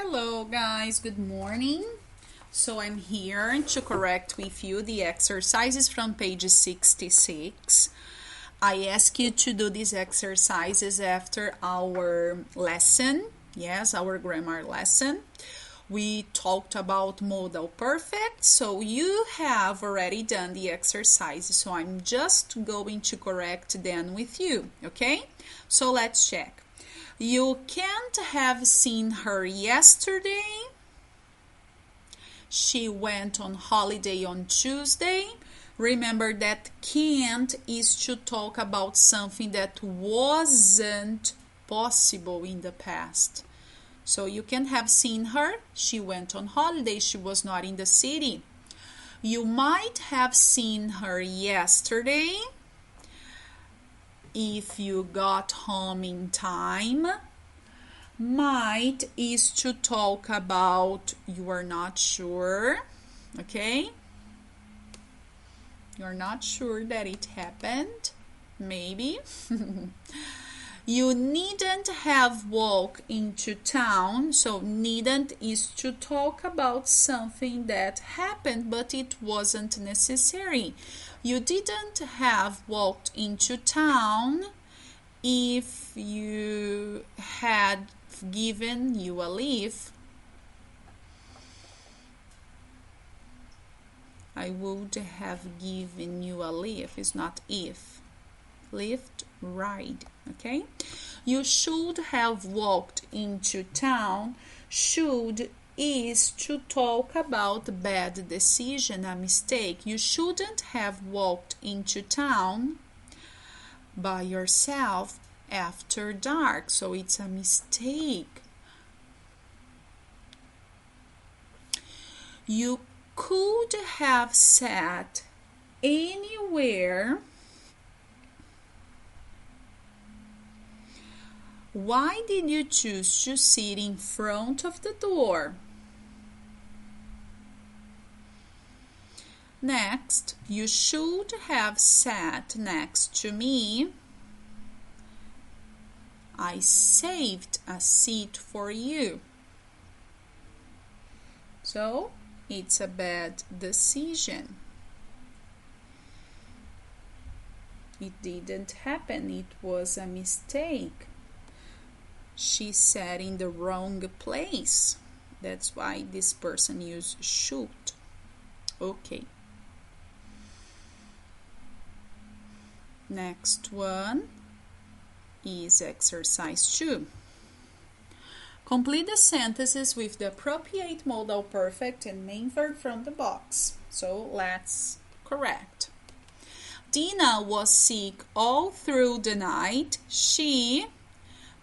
Hello guys, good morning. So I'm here to correct with you the exercises from page 66. I ask you to do these exercises after our lesson, yes, our grammar lesson. We talked about modal perfect, so you have already done the exercises, so I'm just going to correct them with you, okay? So let's check. You can't have seen her yesterday. She went on holiday on Tuesday. Remember that can't is to talk about something that wasn't possible in the past. So you can have seen her. She went on holiday. She was not in the city. You might have seen her yesterday if you got home in time. Might is to talk about you are not sure, okay? You're not sure that it happened, maybe. You needn't have walked into town, so needn't is to talk about something that happened but it wasn't necessary. You didn't have walked into town if you had given you a leave. I would have given you a leave. It's not if. Lift, ride, okay? You should have walked into town. Should is to talk about bad decision, a mistake. You shouldn't have walked into town by yourself after dark, so it's a mistake. You could have sat anywhere. Why did you choose to sit in front of the door? Next, you should have sat next to me. I saved a seat for you. So, it's a bad decision. It didn't happen. It was a mistake. She sat in the wrong place. That's why this person used should. Okay. Next one is exercise 2. Complete the sentences with the appropriate modal perfect and main verb from the box. So let's correct. Dina was sick all through the night. She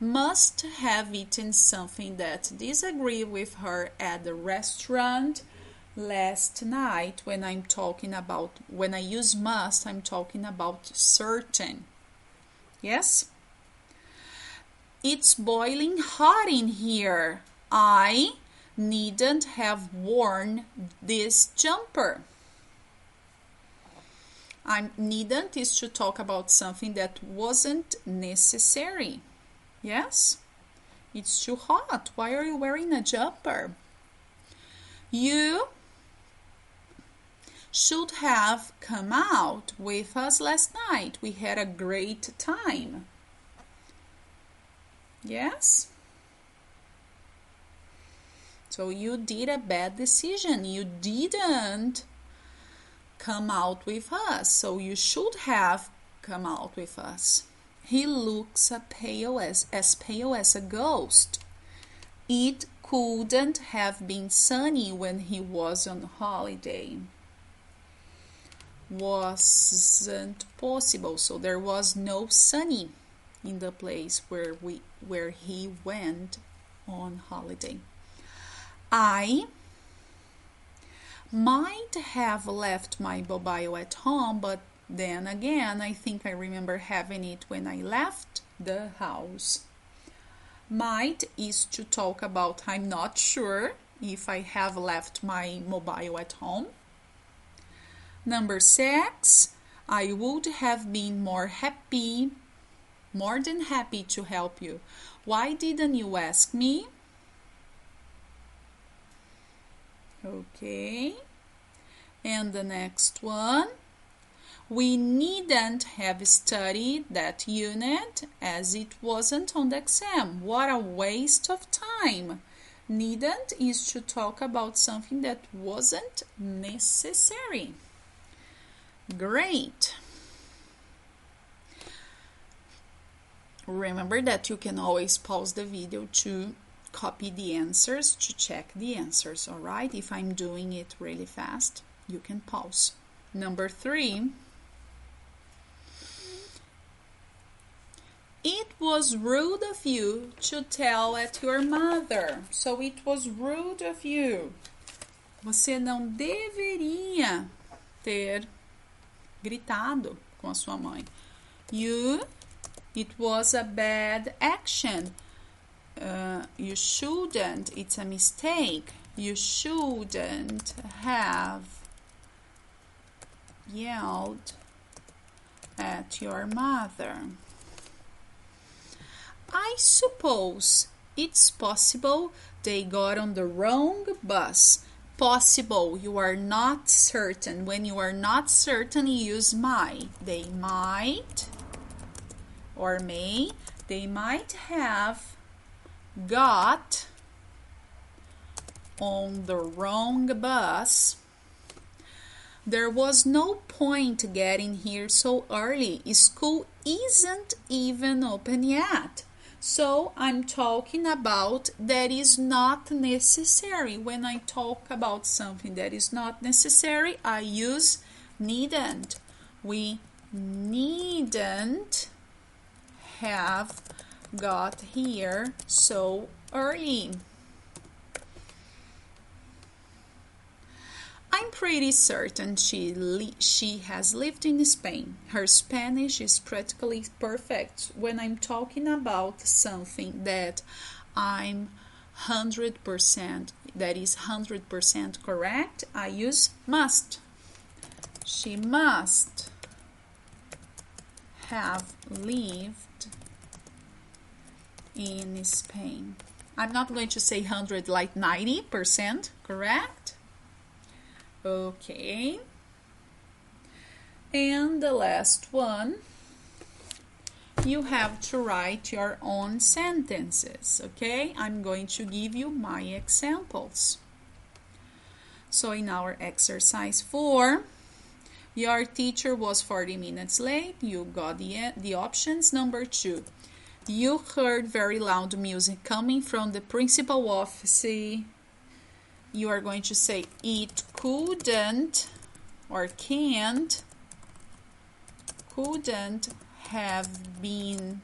must have eaten something that disagreed with her at the restaurant last night. When I use must, I'm talking about certain. Yes? It's boiling hot in here. I needn't have worn this jumper. Needn't is to talk about something that wasn't necessary. Yes? It's too hot. Why are you wearing a jumper? You should have come out with us last night. We had a great time. Yes? So you did a bad decision. You didn't come out with us. So you should have come out with us. He looks as pale as a ghost. It couldn't have been sunny when he was on holiday. Wasn't possible. So there was no sunny in the place where he went on holiday. I might have left my mobile at home, but then again, I think I remember having it when I left the house. Might is to talk about I'm not sure if I have left my mobile at home. Number 6, I would have been more than happy to help you. Why didn't you ask me? Okay. And the next one. We needn't have studied that unit as it wasn't on the exam. What a waste of time. Needn't is to talk about something that wasn't necessary. Great. Remember that you can always pause the video to copy the answers, to check the answers, all right? If I'm doing it really fast, you can pause. Number 3. It was rude of you to tell at your mother. So it was rude of you. Você não deveria ter gritado com a sua mãe. It was a bad action. You shouldn't. It's a mistake. You shouldn't have yelled at your mother. I suppose it's possible they got on the wrong bus. Possible, you are not certain. When you are not certain, you use might. They might or may. They might have got on the wrong bus. There was no point getting here so early. School isn't even open yet. So I'm talking about that is not necessary. When I talk about something that is not necessary, I use needn't. We needn't have got here so early. I'm pretty certain she has lived in Spain. Her Spanish is practically perfect. When I'm talking about something that I'm 100%, that is 100% correct, I use must. She must have lived in Spain. I'm not going to say 100 like 90%, correct? Okay. And the last one, you have to write your own sentences, okay? I'm going to give you my examples. So in our exercise 4, your teacher was 40 minutes late. You got the options. Number 2, you heard very loud music coming from the principal office. You are going to say it couldn't or couldn't have been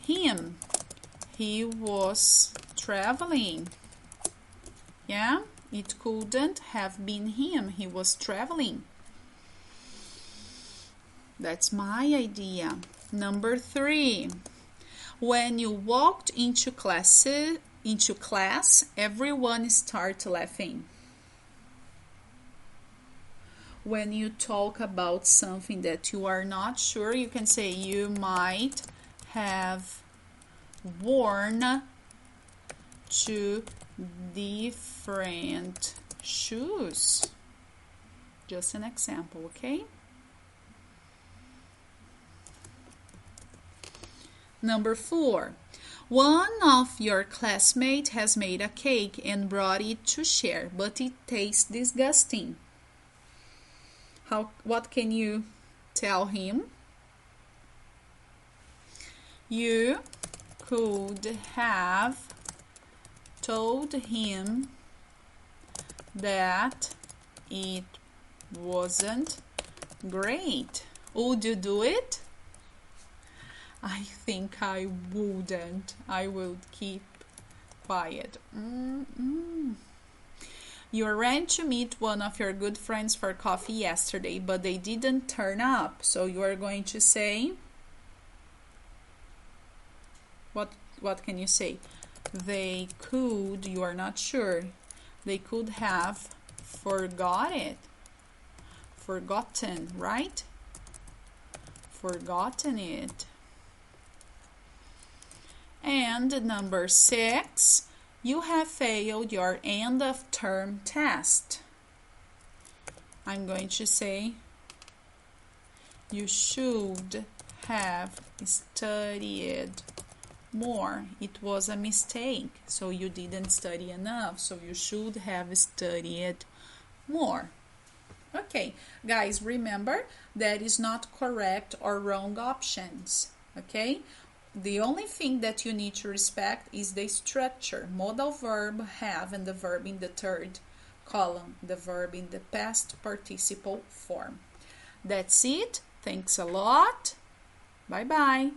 him. He was traveling. Yeah, it couldn't have been him. He was traveling. That's my idea. Number 3, when you walked into class, everyone started laughing. When you talk about something that you are not sure, you can say you might have worn 2 different shoes. Just an example, okay? Number 4. One of your classmates has made a cake and brought it to share, but it tastes disgusting. What can you tell him? You could have told him that it wasn't great. Would you do it? I think I wouldn't. I would keep quiet. You arranged to meet one of your good friends for coffee yesterday, but they didn't turn up. So you are going to say, what can you say? They could, you are not sure. They could have forgotten, right? Forgotten it. And number 6, You have failed your end of term test. I'm going to say you should have studied more. It was a mistake, so you didn't study enough, so you should have studied more. Okay, guys, remember that is not correct or wrong options, okay? The only thing that you need to respect is the structure. Modal verb have and the verb in the third column, the verb in the past participle form. That's it. Thanks a lot. Bye-bye.